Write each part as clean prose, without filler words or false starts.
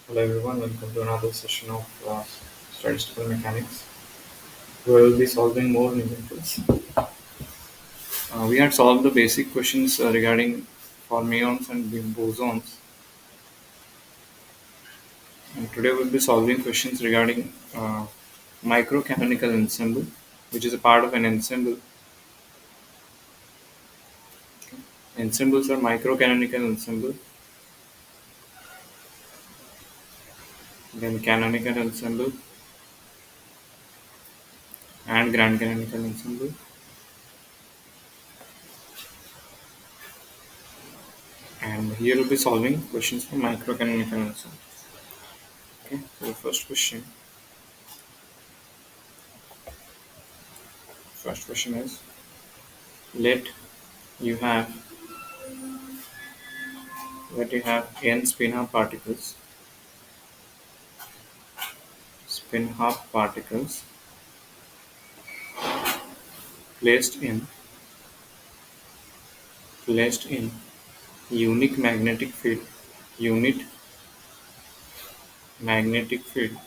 Hello everyone, welcome to another session of statistical mechanics. We will be solving more numericals. We had solved the basic questions regarding fermions and bosons, and today we'll be solving questions regarding microcanonical ensemble, which is a part of an ensemble. Ensembles are microcanonical ensemble, then canonical ensemble, and grand canonical ensemble. And here we'll be solving questions for microcanonical ensemble. Okay, so the first question is, let you have n spin half particles placed in unique magnetic field unit magnetic field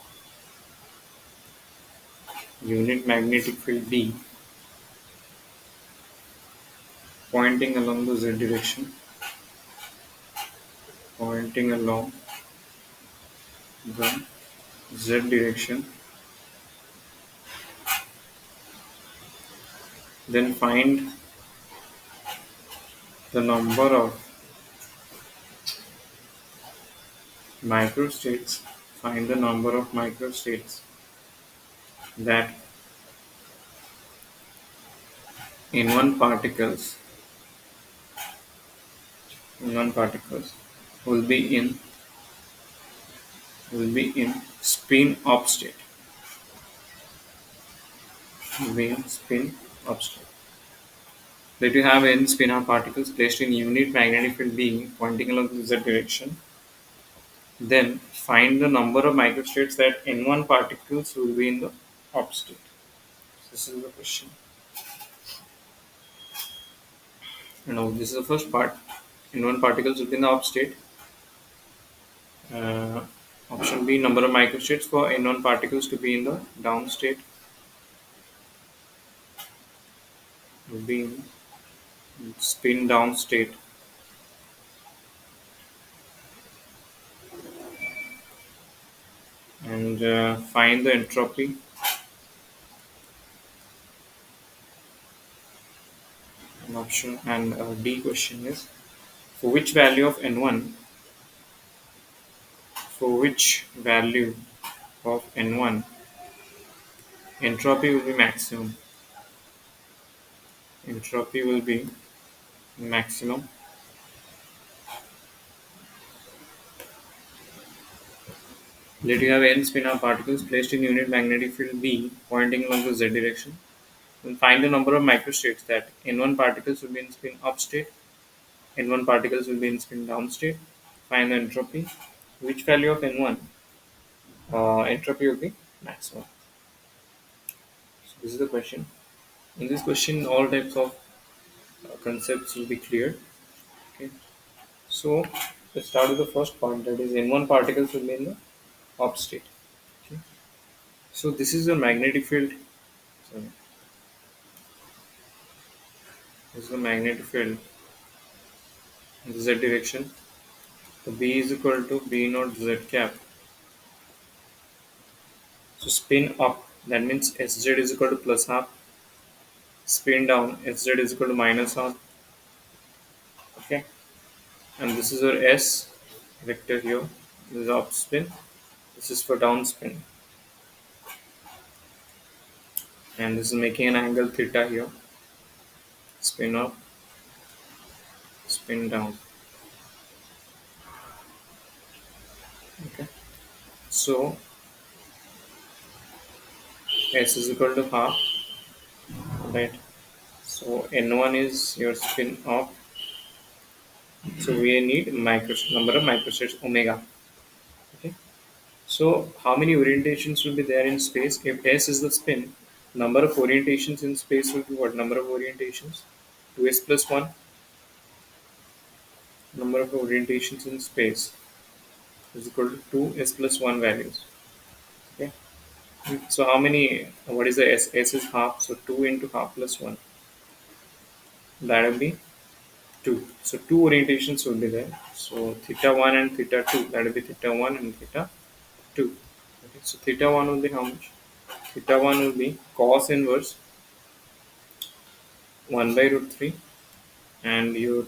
unit magnetic field D, pointing along the z direction pointing along the z direction. Then the number of microstates find the number of microstates that in one particles will be in spin up state will be in spin up state. Let you have n spinor particles placed in unit magnetic field B pointing along the z direction. Then find the number of microstates that N1 particles will be in the up state. This is the question. Now this is the first part. N1 particles will be in the up state. Uh, Option B, number of microstates for N1 particles to be in the down state will be in spin down state. And find the entropy. And option and D question is, for which value of N1 entropy will be maximum. Entropy will be maximum. Let you have n spinor particles placed in unit magnetic field B pointing along the z direction. Then find the number of microstates that N1 particles will be in spin up state, N1 particles will be in spin down state. Find the entropy. Which value of N1 entropy will be maximum? So this is the question. In this question, all types of concepts will be cleared. Okay. So let's start with the first point, that is N1 particles will be in the up state. Okay. So this is the magnetic field. Sorry. This is the magnetic field in the z direction. So B is equal to B naught z cap. So spin up, that means Sz is equal to plus half. Spin down, Sz is equal to minus half. Okay. And this is our S vector here. This is up spin. This is for down spin. And this is making an angle theta here. Spin up, spin down. Okay. So S is equal to half. Right. So N1 is your spin up. So we need number of microstates omega. Okay. So how many orientations will be there in space? If S is the spin, number of orientations in space will be what? Number of orientations? 2s plus 1. Number of orientations in space is equal to 2s plus 1 values. Okay. So how many, what is the s? S is half, so 2 into half plus 1. That will be 2. So two orientations will be there. So theta 1 and theta 2, that will be theta 1 and theta 2. Okay. So theta 1 will be how much? Theta 1 will be cos inverse 1 by root 3, and your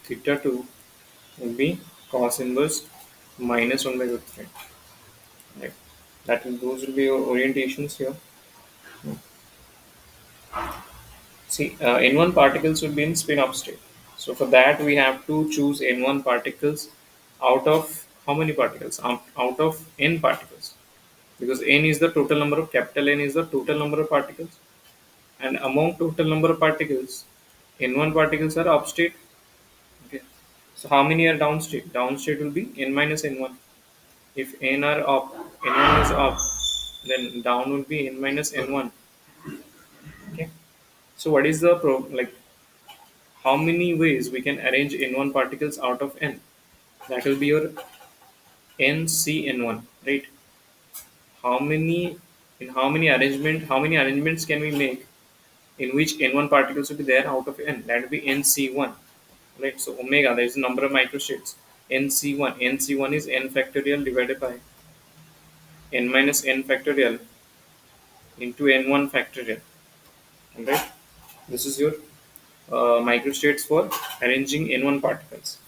theta 2 will be cos inverse minus 1 by root 3. Right. Those will be your orientations here. See, N1 particles will be in spin up state. So for that we have to choose N1 particles out of how many particles? Out of N particles. Because N is the total number of, capital N is the total number of particles. And among total number of particles, N1 particles are up state. Okay. So how many are down state? Down state will be N minus N1. If N are up, N1 is up, then down will be N minus N1. Okay. So what is the like how many ways we can arrange N1 particles out of N? That will be your NCN1, right? How many how many arrangements can we make in which N1 particles will be there out of N? That will be NC1, right? So omega, there is a number of microstates. NC1 is N factorial divided by N minus N factorial into N1 factorial, right? This is your microstates for arranging N1 particles.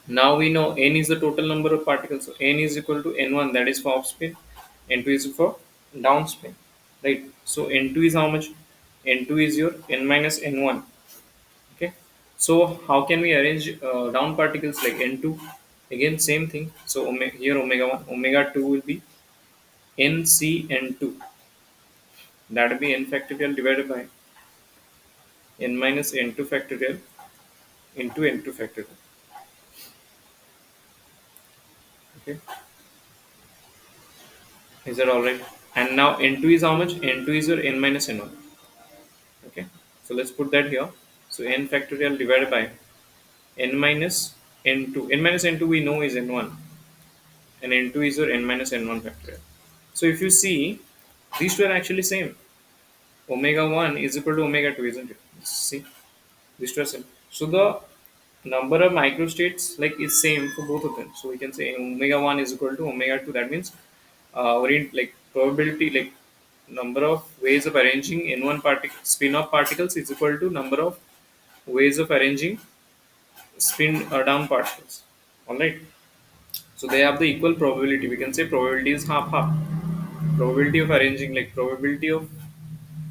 Now we know n is the total number of particles. So n is equal to n1, that is for upspin. N2 is for downspin, right? So n2 is how much? N2 is your n minus n1. Okay. So how can we arrange down particles like n2? Again, same thing. So here omega 1, omega 2 will be ncn2. That will be n factorial divided by n minus n2 factorial into n2 factorial. Okay. Is that alright? And now n2 is how much? N2 is your n minus n1. Okay. So let's put that here. So n factorial divided by n minus n2. N minus n2 we know is n1, and n2 is your n minus n1 factorial. So if you see, these two are actually same. Omega 1 is equal to omega 2, isn't it? See, these two are same. So the number of microstates like is same for both of them. So we can say omega 1 is equal to omega 2. That means like probability, like number of ways of arranging n1 particle spin off particles is equal to number of ways of arranging spin down particles. All right. So they have the equal probability. We can say probability is half half. Probability of arranging, like probability of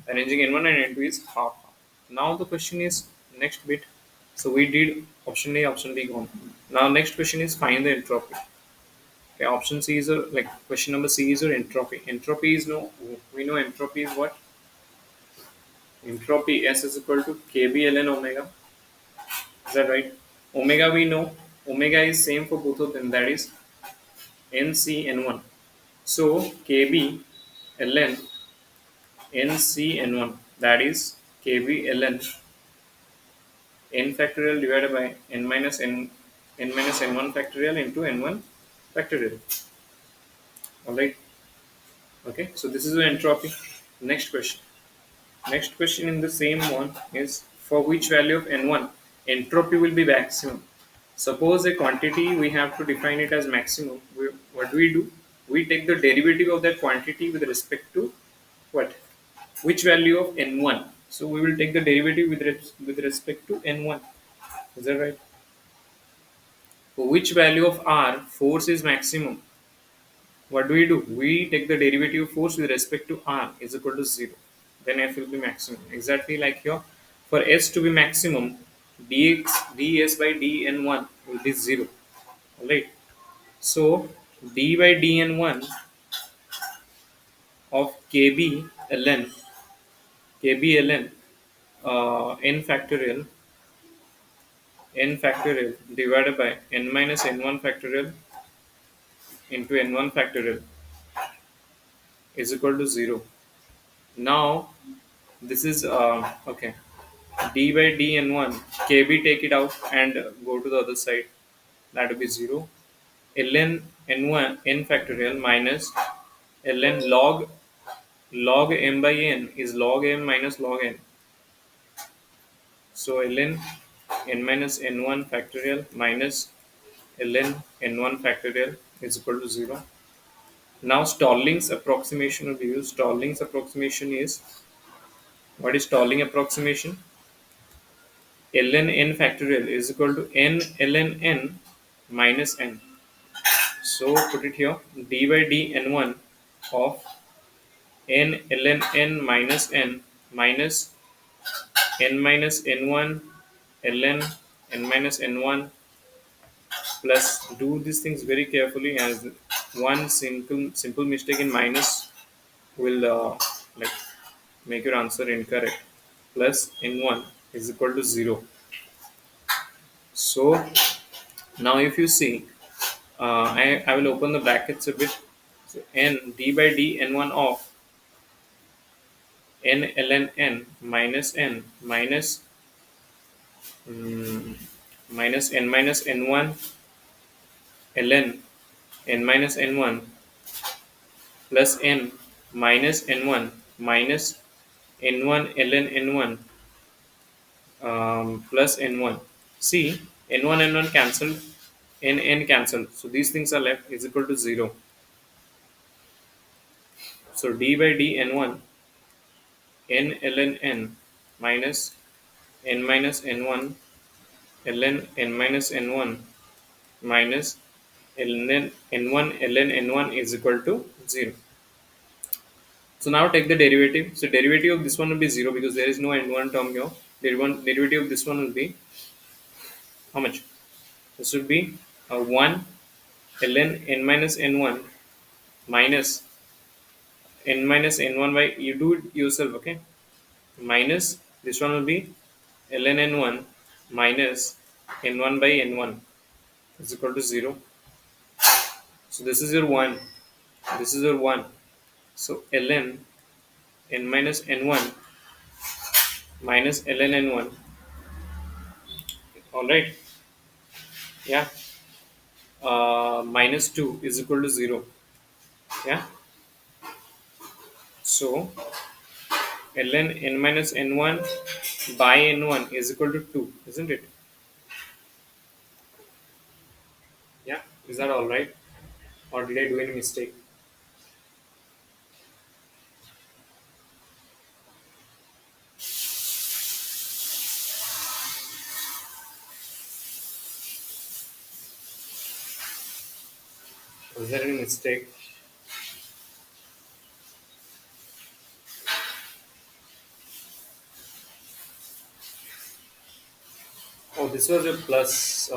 arranging n1 and n2 is half half. Now the question is next bit. So we did option A, option B gone. Now next question is find the entropy. Okay, option C is a, like question number C is your entropy. Entropy is no, we know entropy is what? Entropy S is equal to kb ln omega. Is that right? Omega we know. Omega is same for both of them. That is NCN1. So kb ln NCN1. That is kb ln n factorial divided by n minus n1 factorial into n1 factorial. All right. Okay. So this is the entropy. Next question. Next question in the same one is for which value of n1 entropy will be maximum. Suppose a quantity we have to define it as maximum. What do we do? We take the derivative of that quantity with respect to what? Which value of n1? So we will take the derivative with respect to n1. Is that right? For which value of r force is maximum? What do? We take the derivative of force with respect to r is equal to 0. Then f will be maximum. Exactly like here. For s to be maximum, ds by dn1 will be 0. Alright. So d by dn1 of kb ln n factorial divided by n minus n1 factorial into n1 factorial is equal to 0. Now this is okay. D by dn1 kb, take it out and go to the other side. That will be 0. ln n1 n factorial minus ln log m by n is log m minus log n. So ln n minus n1 factorial minus ln n1 factorial is equal to 0. Now Stalling's approximation will be used. Stalling's approximation is, what is Stalling approximation? Ln n factorial is equal to n ln n minus n. So put it here, d by d n1 of n ln n minus n minus n minus n1 ln n minus n1 plus, do these things very carefully, as one simple mistake in minus will like make your answer incorrect, plus n1 is equal to 0. So now if you see, I will open the brackets a bit. So n d by d n1 of n ln n minus n minus mm, minus n minus n1 ln n minus n1 plus n minus n1 minus n1 ln n1 plus n1. See, n1 n1 cancelled, n cancelled. So these things are left is equal to 0. So d by d n1 n ln n minus n minus n1 ln n minus n1 minus ln n1 ln n1 is equal to 0. So now take the derivative. So derivative of this one will be 0 because there is no n1 term here. Derivative of this one will be how much? This would be 1 ln n minus n1 minus n minus n1 by, you do it yourself, okay, minus this one will be ln n1 minus n1 by n1 is equal to 0. So this is your 1, this is your 1. So ln n minus n1 minus ln n1, all right, yeah, minus 2 is equal to 0, yeah. So ln n minus n1 by n1 is equal to 2, isn't it? Yeah, is that all right, or did I do any mistake? Was there any mistake? Oh, this was a plus.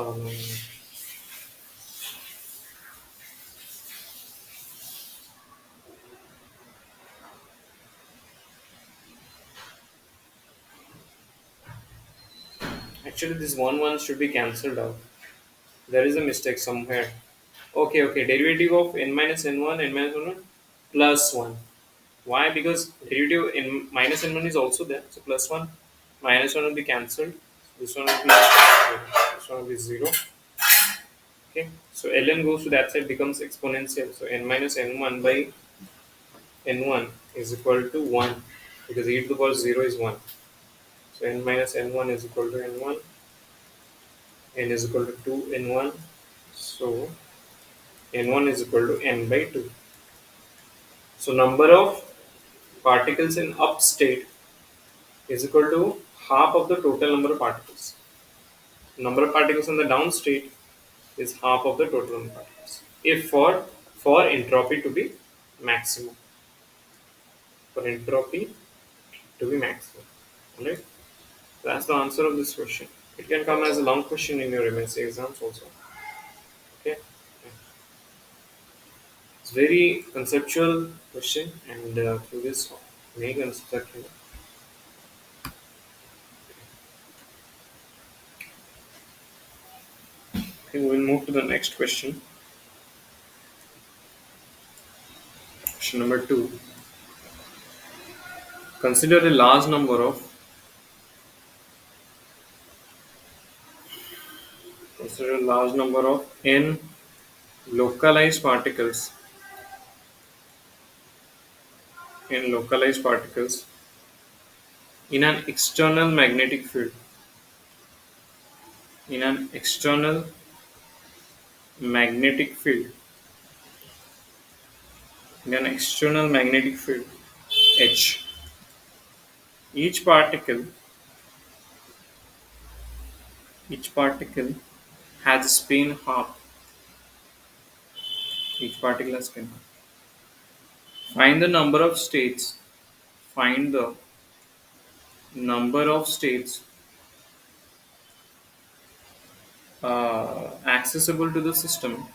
Actually, this 1 should be cancelled out. There is a mistake somewhere. Okay, okay. Derivative of n minus n1, n minus n1 plus 1. Why? Because derivative n minus n1 is also there. So plus 1 minus 1 will be cancelled. This one will be 0. This one will be 0. Okay. So ln goes to that side, becomes exponential. So n minus n1 by n1 is equal to 1 because e to the power 0 is 1. So n minus n1 is equal to n1, n is equal to 2 n1. So n1 is equal to n by 2. So number of particles in up state is equal to half of the total number of particles. Number of particles in the down state is half of the total number of particles. If for entropy to be maximum. For entropy to be maximum. Alright? That's the answer of this question. It can come as a long question in your MSc exams also. Okay? It's very conceptual question, and through this many concepts are clear. Okay, we'll move to the next question. Question number 2. Consider a large number of n localized particles in localized particles in an external magnetic field in an external magnetic field in an external magnetic field H. Each particle has a spin half. Each particle has spin half. Find the number of states. Find the number of states accessible to the system.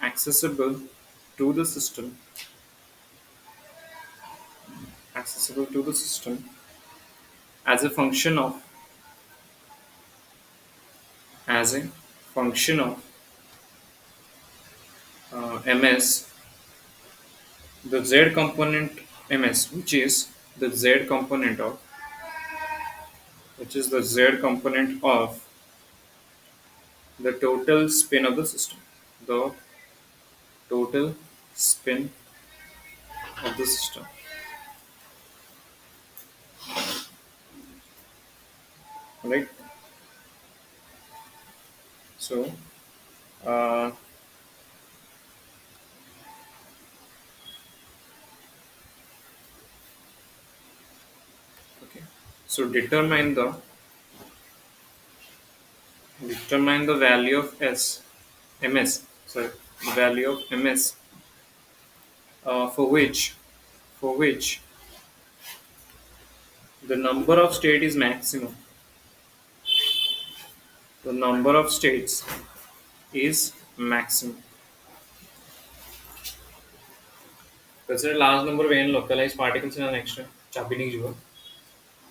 Accessible to the system. Accessible to the system as a function of as a function of ms, the z component ms, which is the z component of the total spin of the system. The total spin of the system. Right? So, uh, okay. So determine the value of ms. Sorry, the value of ms for which the number of state is maximum. The number of states is maximum. Consider large number of n localized particles in an extra Chabini jewel,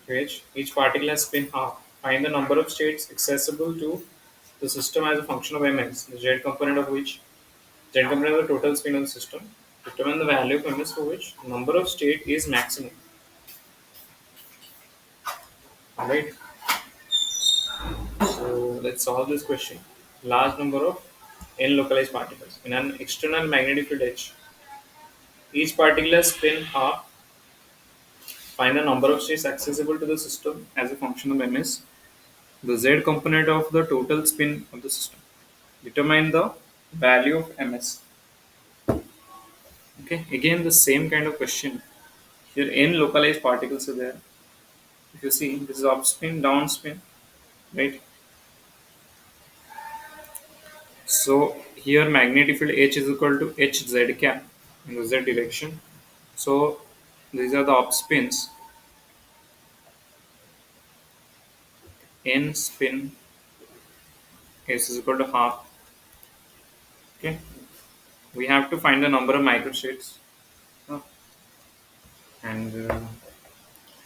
which each particle has spin half. Find the number of states accessible to the system as a function of ms, the z component of the total spin of the system. Determine the value of ms for which number of state is maximum. Alright. So let's solve this question. Large number of n localized particles in an external magnetic field H. Each particle has spin half. Find the number of states accessible to the system as a function of ms, the z component of the total spin of the system. Determine the value of ms. Okay, again the same kind of question. Here n localized particles are there. If you see, this is up spin, down spin, right? So here magnetic field H is equal to Hz cap in the z direction. So these are the up spins. N spin S is equal to half. Okay, we have to find the number of microstates, and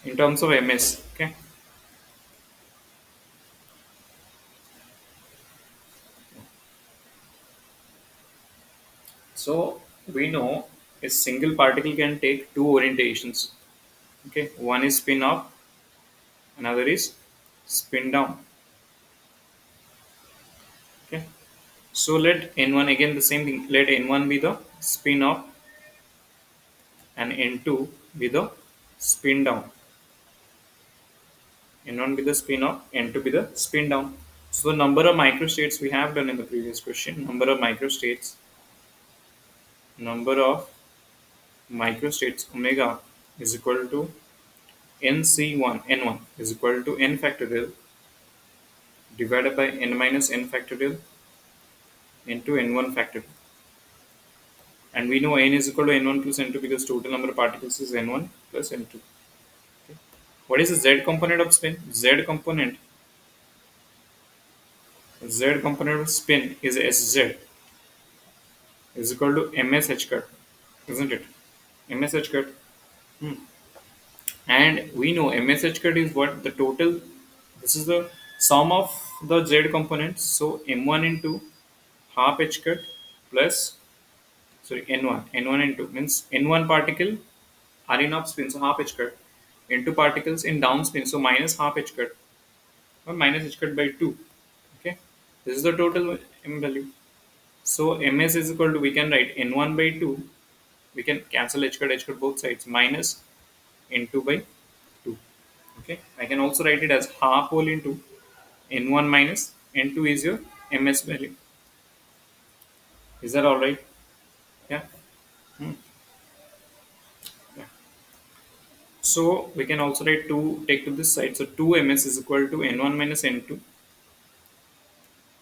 in terms of ms. Okay, so we know a single particle can take two orientations. Okay, one is spin up, another is spin down. Okay, so let n1, again the same thing, let n1 be the spin up and n2 be the spin down. N1 be the spin up, N2 be the spin down. So the number of microstates we have done in the previous question. Number of microstates omega is equal to nc1 n1 is equal to n factorial divided by n minus n factorial into n1 factorial. And we know n is equal to n1 plus n2 because total number of particles is n1 plus n2. Okay. What is the z component of spin? Z component of spin is sz is equal to ms h cut, isn't it? Ms h cut. And we know ms h cut is what the total. This is the sum of the z components. So m1 into half h cut plus, sorry, n1 into means n1 particle are in up spin, so half h cut, into particles in down spin, so minus half h cut or minus h cut by 2. Okay, this is the total m value. So ms is equal to, we can write n1 by 2, we can cancel h cut both sides, minus n2 by 2. Okay, I can also write it as half whole into n1 minus n2 is your ms value. Is that all right? Yeah. Hmm. Yeah. So we can also write 2 take to this side. So 2ms is equal to n1 minus n2.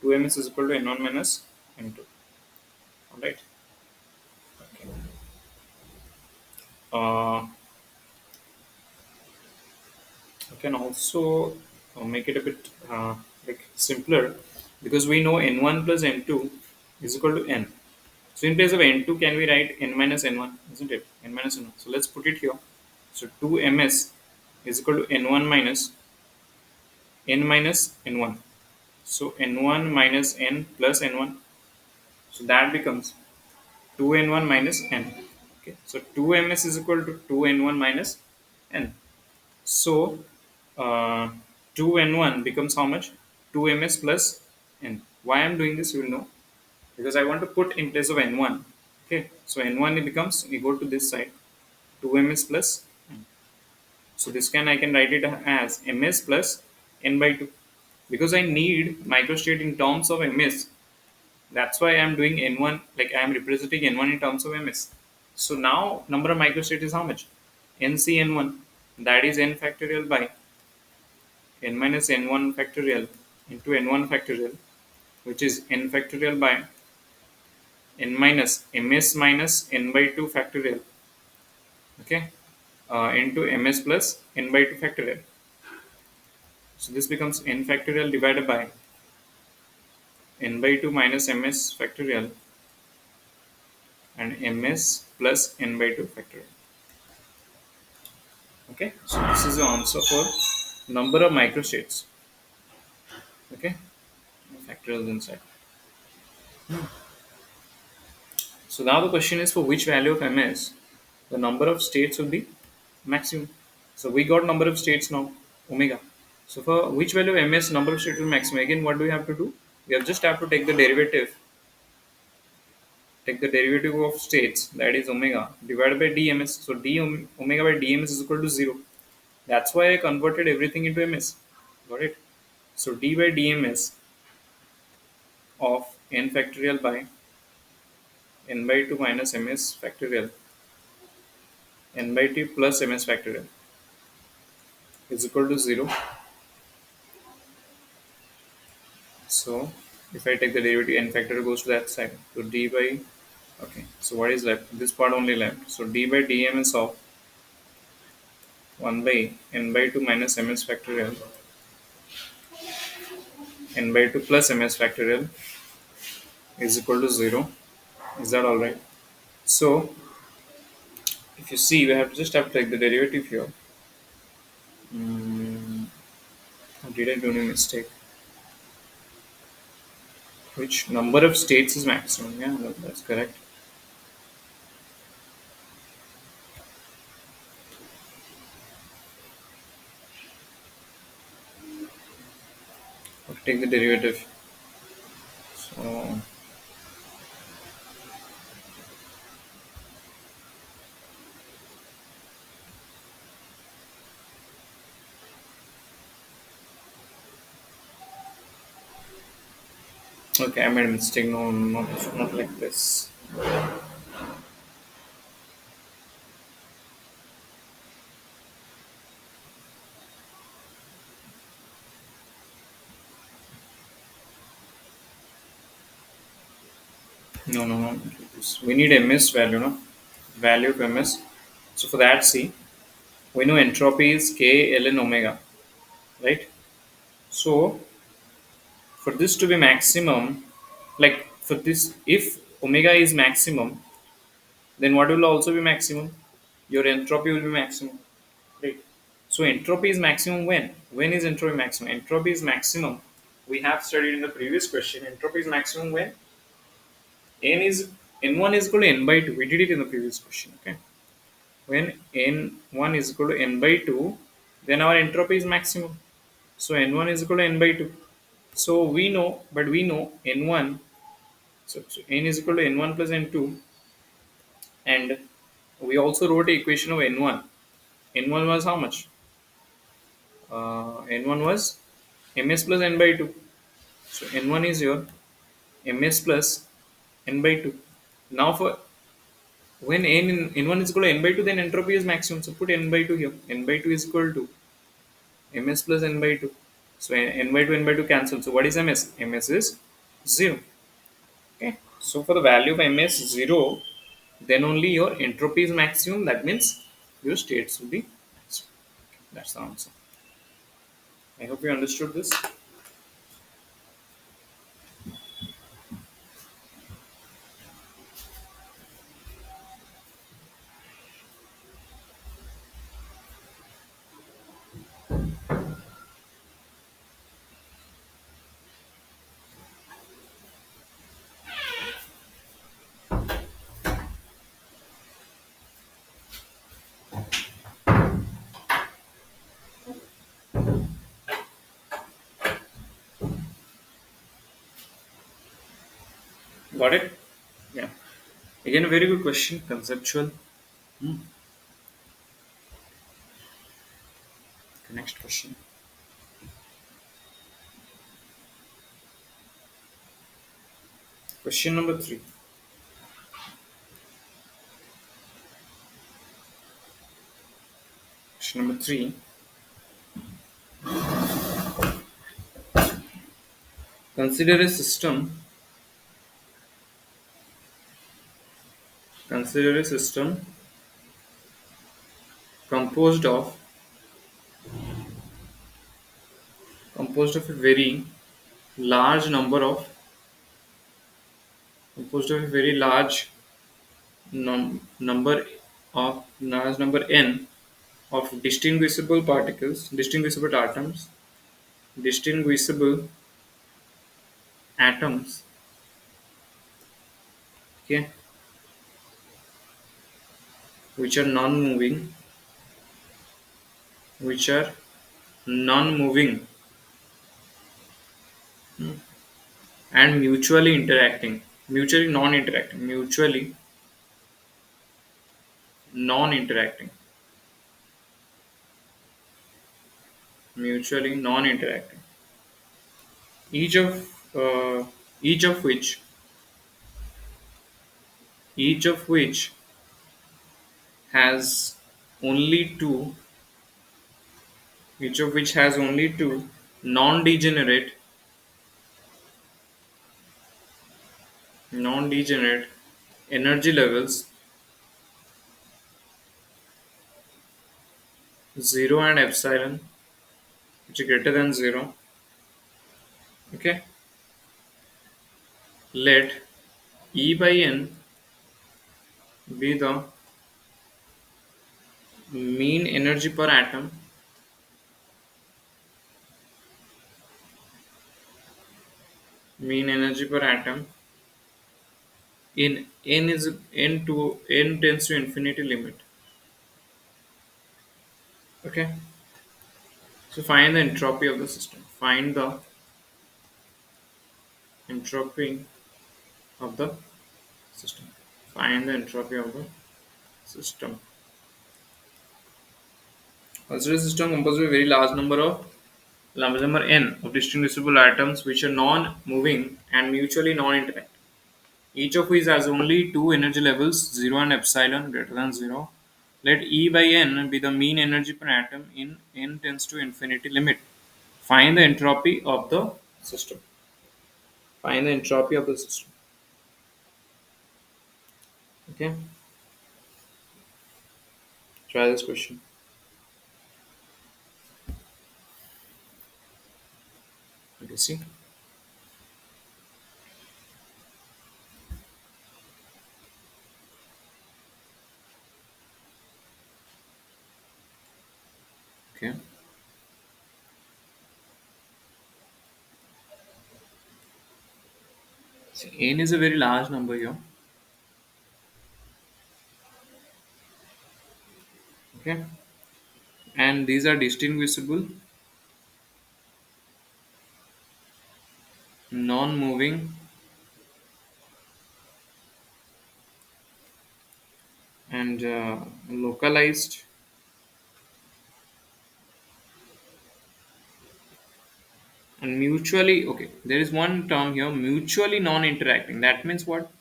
2ms is equal to n1 minus n2. All right. Okay. I can also make it a bit like simpler, because we know n1 plus n2 is equal to n. So in place of n2, can we write n minus n1, isn't it? N minus n1. So let's put it here. So 2ms is equal to n1 minus n minus n1. So n1 minus n plus n1. So that becomes 2n1 minus n. Okay. So 2ms is equal to 2n1 minus n. So 2n1 becomes how much? 2ms plus n. Why I'm doing this, you will know. Because I want to put in place of n1. Okay. So n1 it becomes, we go to this side, 2ms plus n. So this I can write it as ms plus n by 2. Because I need microstate in terms of ms. That's why I'm doing n1, like I'm representing n1 in terms of ms. So now number of microstate is how much? Ncn1. That is n factorial by n minus n1 factorial into n1 factorial, which is n factorial by n minus ms minus n by 2 factorial, okay, into ms plus n by 2 factorial. So this becomes n factorial divided by n by 2 minus ms factorial and ms plus n by 2 factorial. Okay, so this is the answer for number of microstates. Okay, factorials inside. So now the question is, for which value of ms the number of states will be maximum. So we got number of states now, omega. So for which value of ms number of states will be maximum, again what do we have to do? We have just have to take the derivative, of states, that is omega, divided by dms. So omega by dms is equal to 0. That's why I converted everything into ms. Got it? So d by dms of n factorial by n by 2 minus ms factorial n by 2 plus ms factorial is equal to 0. So if I take the derivative, n factorial goes to that side. So d by, okay, so what is left? This part only left. So d by dms of 1 by n by 2 minus ms factorial n by 2 plus ms factorial is equal to 0. Is that alright? So if you see, we have to take the derivative here. Mm, did I do any mistake? Which number of states is maximum? Yeah, that's correct. Okay, take the derivative. So okay, I made a mistake. No, not like this. No. We need ms value, no? Value of ms. So for that, see, we know entropy is k ln omega, right? So for this to be maximum, like for this, if omega is maximum, then what will also be maximum? Your entropy will be maximum, right? So entropy is maximum when? When is entropy maximum? Entropy is maximum. We have studied in the previous question. Entropy is maximum when n is n1 is equal to n by 2. We did it in the previous question. Okay, when n1 is equal to n by 2, then our entropy is maximum. So n1 is equal to n by 2. So we know, but we know n1 So n is equal to n1 plus n2, and we also wrote a equation of n1. N1 was how much? N1 was ms plus n by 2. So n1 is your ms plus n by 2. Now for when n1 is equal to n by 2, then entropy is maximum. So put n by 2 here. N by 2 is equal to ms plus n by 2. So n by 2 n by 2 cancel. So what is ms? Ms is 0. Okay. So for the value of ms 0, then only your entropy is maximum. That means your states will be maximum. That's the answer. I hope you understood this. Got it? Yeah. Again, a very good question. Conceptual. Hmm. Okay, next question. Question number 3. Question number 3. Consider a system. Consider a system composed of a very large number of composed of a very number of large number n of distinguishable distinguishable atoms, okay, which are non-moving, which are non-moving and non-interacting, mutually non-interacting. Each of uh, each of which each of which has only two non-degenerate non-degenerate energy levels, 0 and epsilon, which is greater than 0. Okay, let E by n be the mean energy per atom, mean energy per atom in n tends to infinity limit. Okay, so find the entropy of the system. Find the entropy of the system. Find the entropy of the system. Consider a system composed of a very large number n of distinguishable atoms which are non-moving and mutually non-interacting. Each of which has only two energy levels, 0 and epsilon greater than 0. Let E by n be the mean energy per atom in n tends to infinity limit. Find the entropy of the system. Find the entropy of the system. Okay, try this question. Okay, see. Okay. So n is a very large number here. Okay, and these are distinguishable, non-moving and localized and mutually. Okay, there is one term here, mutually non-interacting. That means what?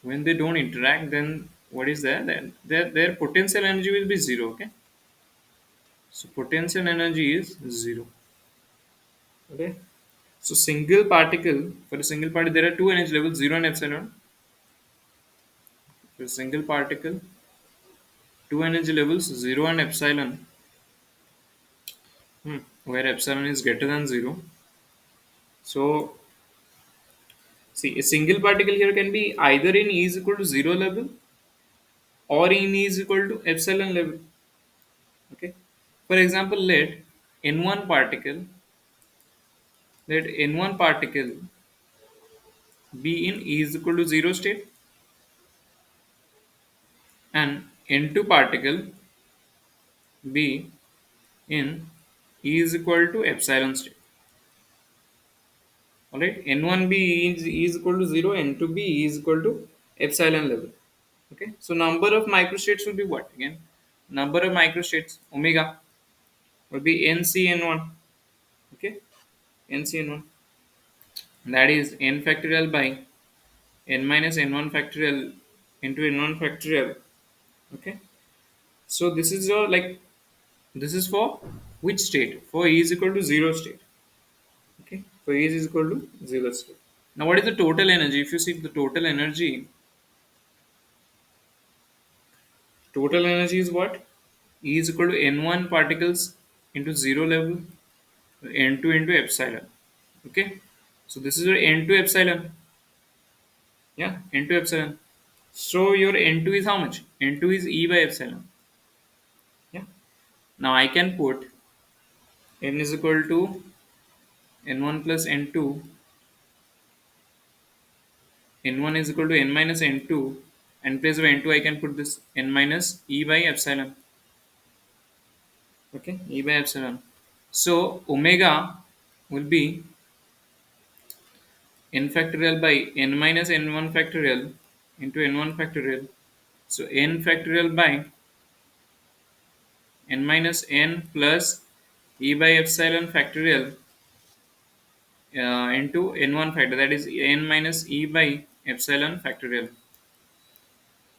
When they don't interact, then what is there? Then their potential energy will be zero. Okay, so potential energy is zero. Okay, so single particle, for a single particle there are two energy levels, zero and epsilon. For a single particle, two energy levels, zero and epsilon. Where epsilon is greater than zero. So see, a single particle here can be either in E is equal to zero level or in E is equal to epsilon level. Okay. For example, n1 particle let n1 particle be in E is equal to zero state and n2 particle be in E is equal to epsilon state. Alright, n1 be is equal to 0, n2 be is equal to epsilon level. Okay, so number of microstates will be what again? Number of microstates omega will be ncn1. Okay, ncn1, that is n factorial by n minus n1 factorial into n1 factorial. Okay, so this is your like this is for which state? For e is equal to 0 state. Okay, for e is equal to 0 state. Now what is the total energy? If you see the total energy is what? E is equal to n1 particles into 0 level, n2 into epsilon. Okay, so this is your n2 epsilon. Yeah, n2 epsilon. So your n2 is how much? N2 is E by epsilon. Yeah. Now I can put n is equal to n1 plus n2. N1 is equal to n minus n2. And place of n2 I can put this n minus E by epsilon. Okay, E by epsilon. So omega will be n factorial by n minus n1 factorial into n1 factorial. So n factorial by n minus n plus e by epsilon factorial into n1 factor, that is n minus e by epsilon factorial.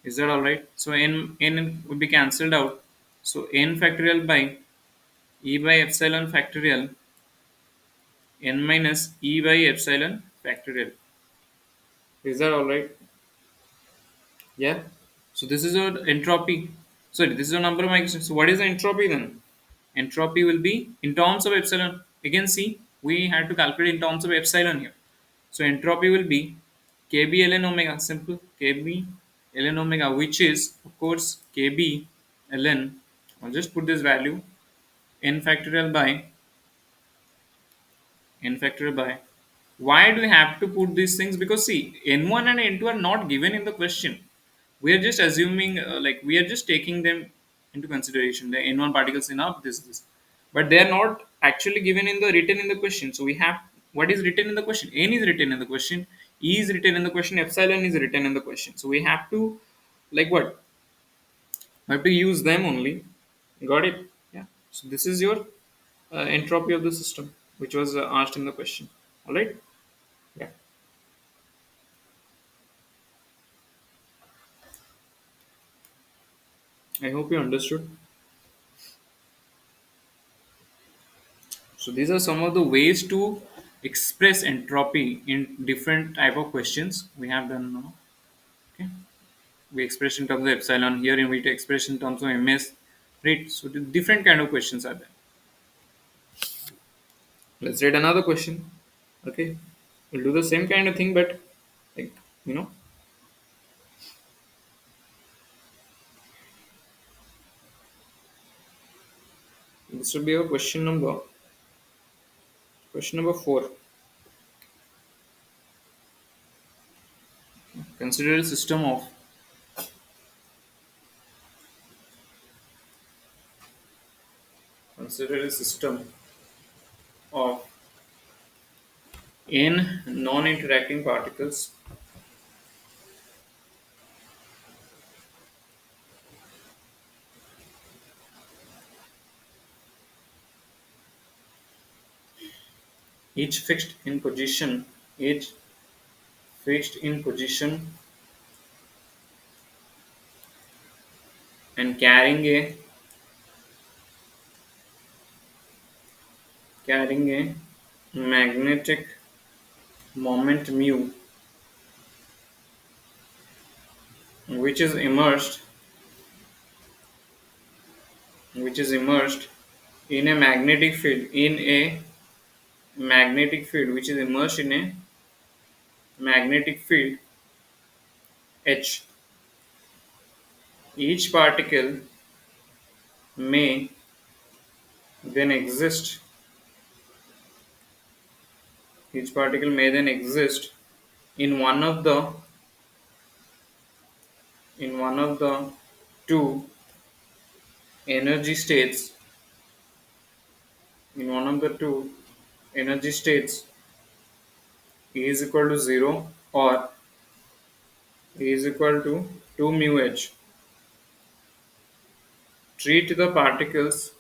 Is that all right? So n would be cancelled out. So n factorial by e by epsilon factorial n minus e by epsilon factorial. Is that all right? Yeah. So this is your entropy. Sorry, this is your number of microstates. So what is the entropy then? Entropy will be in terms of epsilon. Again, see, we had to calculate in terms of epsilon here. So entropy will be kb ln omega. Simple, kb ln omega, which is of course kb ln. I'll just put this value n factorial by n factorial by. Why do we have to put these things? Because see, n1 and n2 are not given in the question. We are just assuming, like we are just taking them into consideration. The n1 particles in up this, but they are not actually given in the written in the question. So we have what is written in the question. N is written in the question. E is written in the question. Epsilon is written in the question. So we have to like what? We have to use them only. Got it? Yeah. So this is your entropy of the system, which was asked in the question. All right. Yeah. I hope you understood. So these are some of the ways to express entropy in different type of questions we have done now. Okay, we express in terms of epsilon. Here we express in terms of ms. Right. So the different kind of questions are there. Let's read another question. Okay, we'll do the same kind of thing, but like you know, this will be our question number 4. Consider a system of consider a system of n non-interacting particles each fixed in position, each fixed in position and carrying a magnetic moment mu, which is immersed in a magnetic field which is immersed in a magnetic field H. Each particle may then exist each particle may then exist in one of the two energy states in one of the two energy states E is equal to 0 or E is equal to 2 mu h. Treat the particles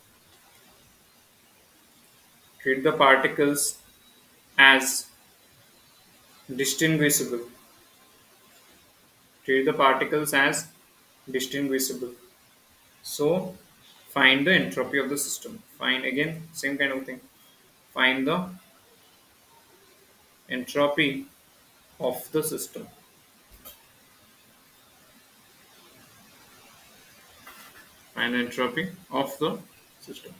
treat the particles as distinguishable. Treat the particles as distinguishable. So find the entropy of the system. Find again same kind of thing. Find the entropy of the system. Find the entropy of the system.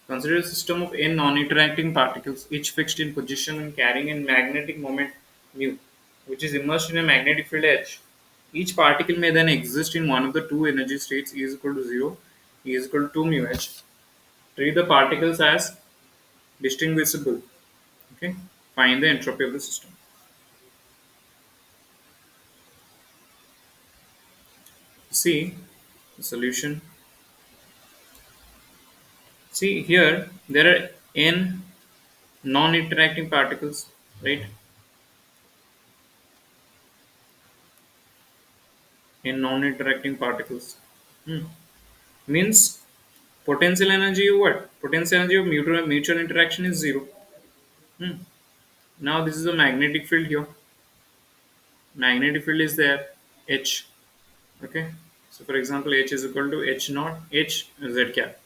Consider a system of n non-interacting particles, each fixed in position and carrying a magnetic moment mu, which is immersed in a magnetic field H. Each particle may then exist in one of the two energy states E is equal to 0, E is equal to 2 mu h. Treat the particles as distinguishable. Okay. Find the entropy of the system. See the solution. See here there are n non-interacting particles, right? In non-interacting particles. Means potential energy of what? Potential energy of mutual interaction is zero. Hmm. Now this is a magnetic field here. Magnetic field is there H. Okay. So for example, H is equal to H naught H Z cap.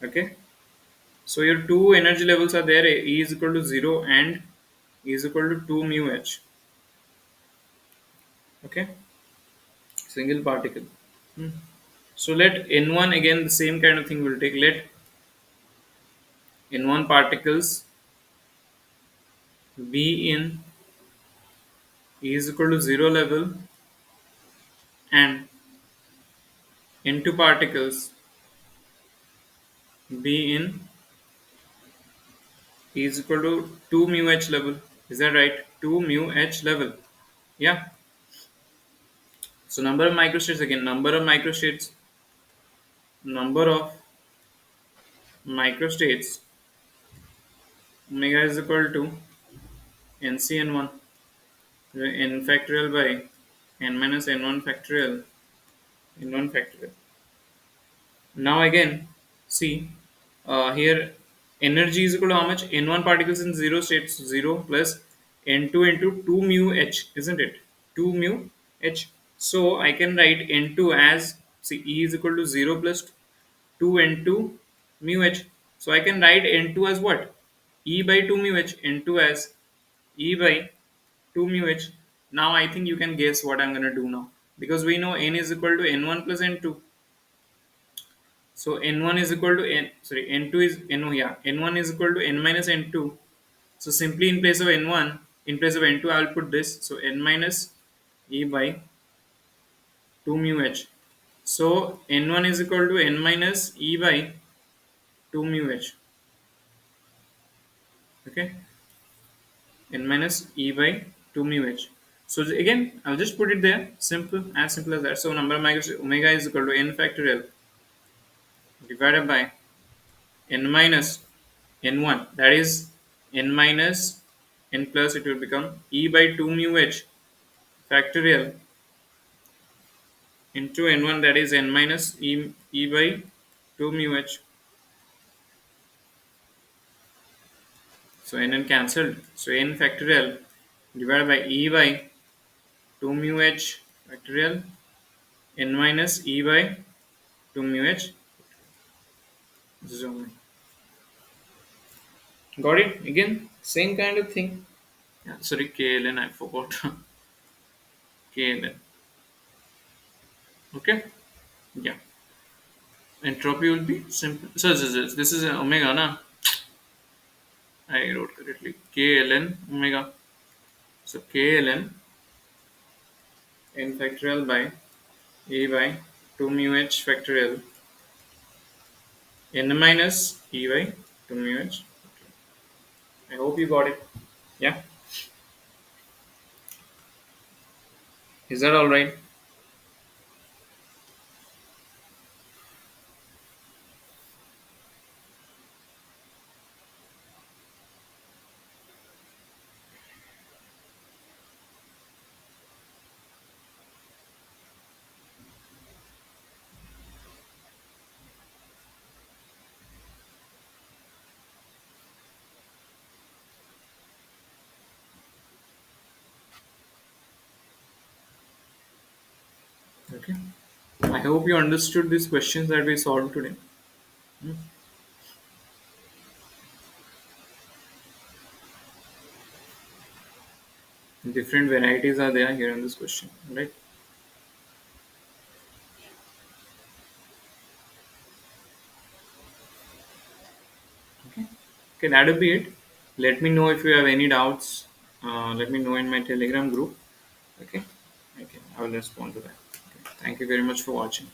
Okay. So your two energy levels are there. E is equal to 0 and E is equal to 2 mu H. Okay. Single particle. Hmm. So let N1 again the same kind of thing will take. Let N1 particles be in E is equal to 0 level and N2 particles be in E is equal to 2 mu h level. Is that right? 2 mu h level. Yeah. So number of microstates again. Number of microstates omega is equal to NCN1 n factorial by n minus n1 factorial n1 factorial. Now again, see here energy is equal to how much? N1 particles in 0 states 0 plus N2 into 2 mu h, isn't it? 2 mu h. So I can write N2 as, see, E is equal to 0 plus 2 N2 mu h. So I can write N2 as what? E by 2 mu h. N2 as E by 2 mu h. Now I think you can guess what I'm going to do now. Because we know N is equal to N1 plus N2. So N1 is equal to N2 is N, yeah, N1 is equal to N minus N2. So simply in place of N1, in place of N2, I will put this. So N minus E by 2 mu h. So N1 is equal to N minus E by 2 mu h. Okay. N minus E by 2 mu h. So again, I'll just put it there. Simple, as simple as that. So number of microstates omega is equal to N factorial divided by N minus N1. That is N minus N plus, it will become E by 2 mu h factorial into N1, that is N minus E by 2 mu h. So n cancelled. So n factorial divided by e by 2 mu h factorial n minus e by 2 mu h. This is only. Got it? Again, same kind of thing. Yeah, sorry, KLN, I forgot. KLN. Okay? Yeah. Entropy will be simple. So this is omega, na? I wrote correctly. KLN omega. So KLN n factorial by e by 2 mu h factorial n minus e by 2 mu h. I hope you got it. Yeah. Is that alright? Okay. I hope you understood these questions that we solved today. Hmm. Different varieties are there here in this question, right? Okay. Okay, that will be it. Let me know if you have any doubts. Let me know in my Telegram group. Okay. Okay. I will respond to that. Okay. Thank you very much for watching.